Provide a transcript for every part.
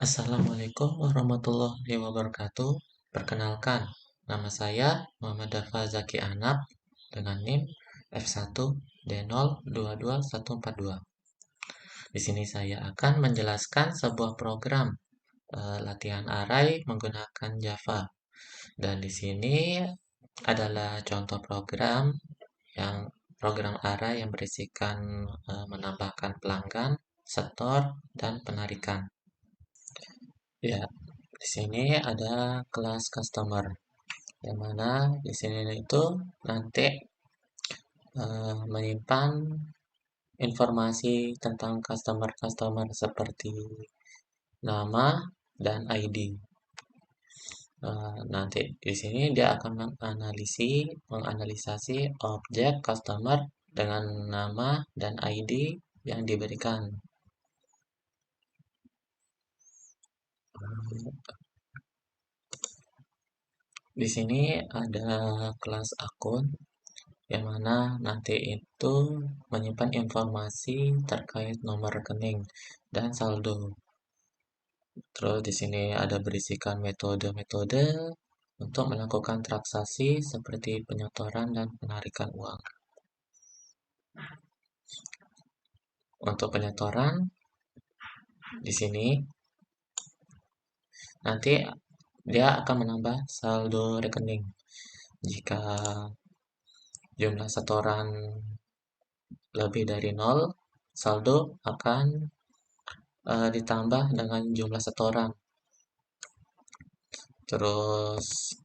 Assalamualaikum warahmatullahi wabarakatuh. Perkenalkan, nama saya Muhammad Dafa Zaki Anab dengan NIM F1D022142. Di sini saya akan menjelaskan sebuah program latihan array menggunakan Java. Dan di sini adalah contoh yang program array yang berisikan menambahkan pelanggan, setor, dan penarikan. Ya, di sini ada kelas customer, yang mana di sini itu nanti menyimpan informasi tentang customer seperti nama dan ID. Nanti di sini dia akan menganalisasi objek customer dengan nama dan ID yang diberikan. Di sini ada kelas akun yang mana nanti itu menyimpan informasi terkait nomor rekening dan saldo. Terus di sini ada berisikan metode-metode untuk melakukan transaksi seperti penyetoran dan penarikan uang. Untuk penyetoran di sini nanti dia akan menambah saldo rekening. Jika jumlah setoran lebih dari 0, saldo akan ditambah dengan jumlah setoran. Terus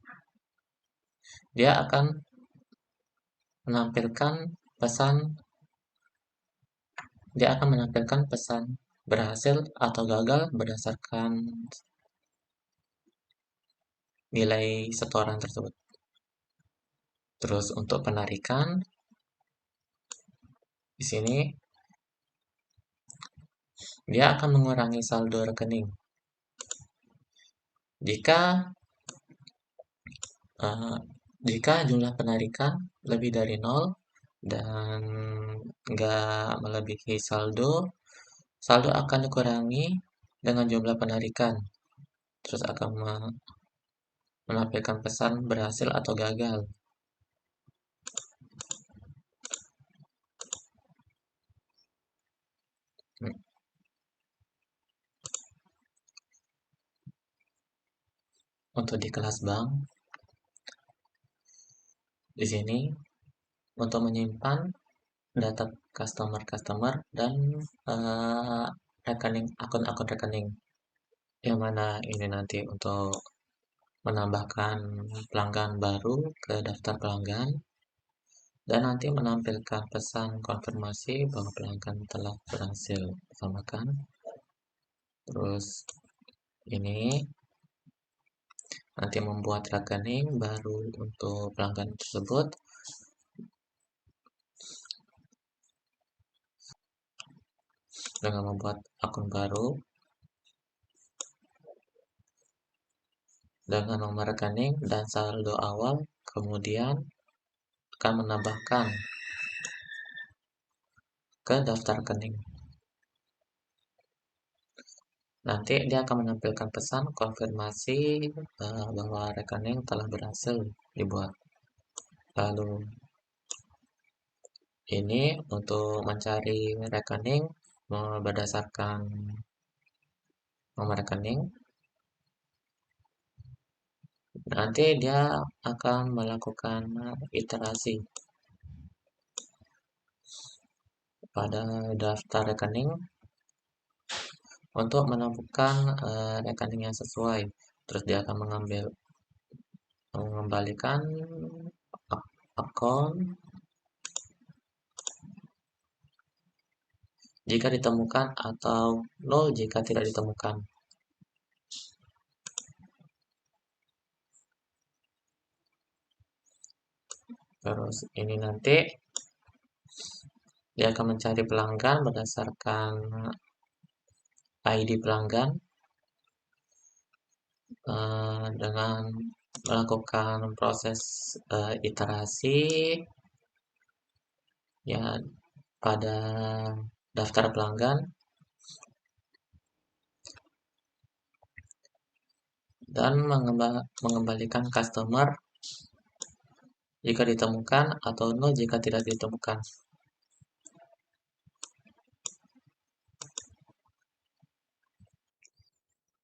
dia akan menampilkan pesan berhasil atau gagal berdasarkan nilai setoran tersebut. Terus untuk penarikan di sini dia akan mengurangi saldo rekening. Jika jumlah penarikan lebih dari 0 dan nggak melebihi saldo akan dikurangi dengan jumlah penarikan. Terus akan menampilkan pesan berhasil atau gagal. Untuk di kelas bank, di sini untuk menyimpan data customer dan akun-akun rekening, yang mana ini nanti untuk menambahkan pelanggan baru ke daftar pelanggan dan nanti menampilkan pesan konfirmasi bahwa pelanggan telah berhasil ditambahkan. Terus ini nanti membuat rekening baru untuk pelanggan tersebut dengan membuat akun baru dengan nomor rekening dan saldo awal, kemudian akan menambahkan ke daftar rekening. Nanti dia akan menampilkan pesan konfirmasi bahwa rekening telah berhasil dibuat. Lalu ini untuk mencari rekening berdasarkan nomor rekening. Nanti dia akan melakukan iterasi pada daftar rekening untuk menemukan rekening yang sesuai. Terus dia akan mengembalikan akun jika ditemukan atau 0 jika tidak ditemukan. Terus ini nanti dia akan mencari pelanggan berdasarkan ID pelanggan dengan melakukan proses iterasi ya pada daftar pelanggan. dan mengembalikan customer jika ditemukan atau nol jika tidak ditemukan.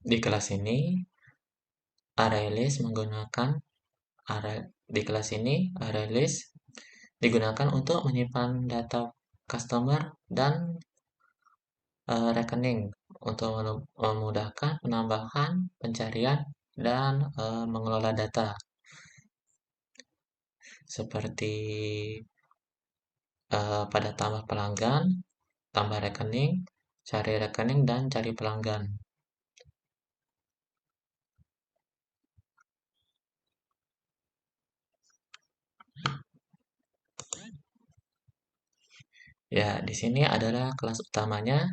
Di kelas ini ArrayList menggunakan di kelas ini ArrayList digunakan untuk menyimpan data customer dan rekening untuk memudahkan penambahan, pencarian, dan mengelola data seperti pada tambah pelanggan, tambah rekening, dan cari pelanggan. Ya, di sini adalah kelas utamanya,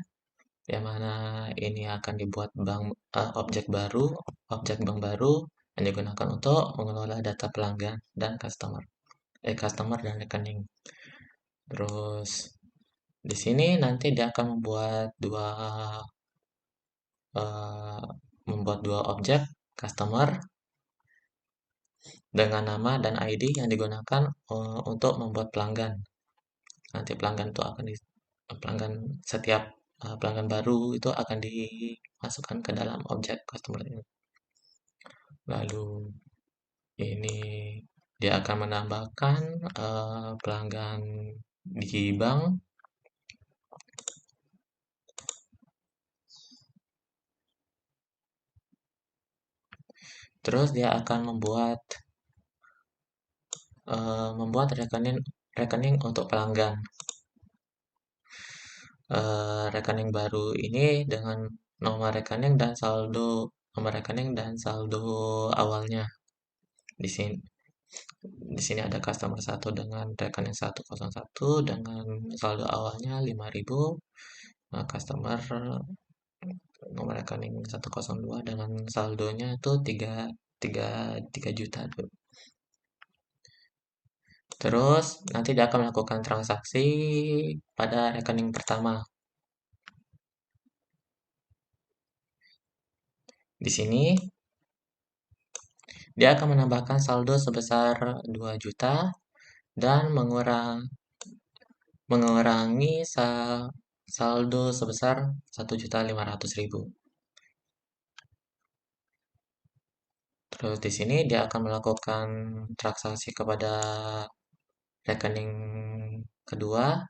yang mana ini akan dibuat objek bank baru yang digunakan untuk mengelola data pelanggan dan customer dan rekening. Terus di sini nanti dia akan eh, membuat dua objek customer dengan nama dan ID yang digunakan untuk membuat pelanggan. Nanti pelanggan setiap pelanggan baru itu akan dimasukkan ke dalam objek customer ini. Lalu ini dia akan menambahkan pelanggan di bank. Terus dia akan membuat rekening untuk pelanggan. Rekening baru ini dengan nomor rekening dan saldo awalnya. Di sini di sini ada customer 1 dengan rekening 101 dengan saldo awalnya 5.000. Customer nomor rekening 102 dengan saldonya itu 3 juta tuh. Terus nanti dia akan melakukan transaksi pada rekening pertama. Di sini dia akan menambahkan saldo sebesar 2 juta dan mengurangi saldo sebesar 1.500.000. Terus di sini dia akan melakukan transaksi kepada rekening kedua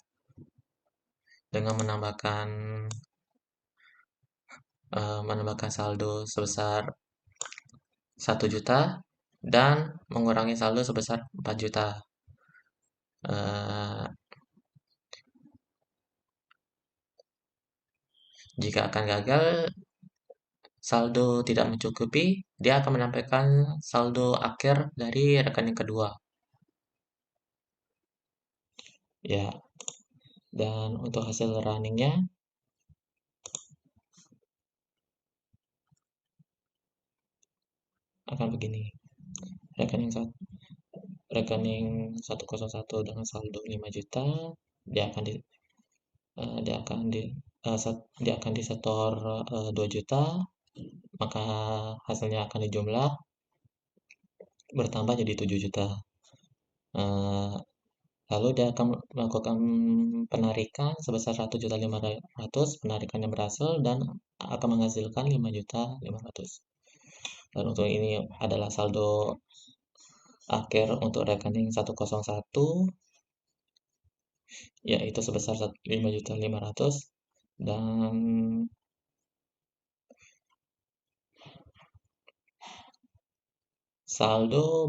dengan menambahkan saldo sebesar 1 juta dan mengurangi saldo sebesar 4 juta. Eh, Jika akan gagal, saldo tidak mencukupi, dia akan menyampaikan saldo akhir dari rekening kedua. Ya, dan untuk hasil runningnya akan begini. Rekening rekening 101 dengan saldo 5 juta, dia akan di eh, dia akan di dia akan disetor 2 juta, maka hasilnya akan dijumlah bertambah jadi 7 juta. Eh, Lalu dia akan melakukan penarikan sebesar 1.500.000, penarikannya berhasil dan akan menghasilkan 5.500.000. Dan untuk ini adalah saldo akhir untuk rekening 101, yaitu sebesar 5.500.000, dan saldo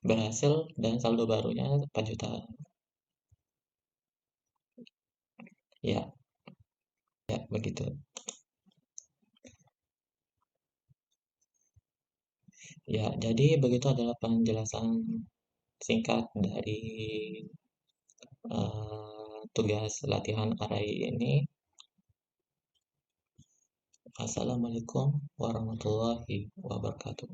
berhasil dan saldo barunya 4 juta. Ya, ya begitu. Ya, jadi begitu adalah penjelasan singkat dari tugas latihan array ini. Assalamualaikum warahmatullahi wabarakatuh.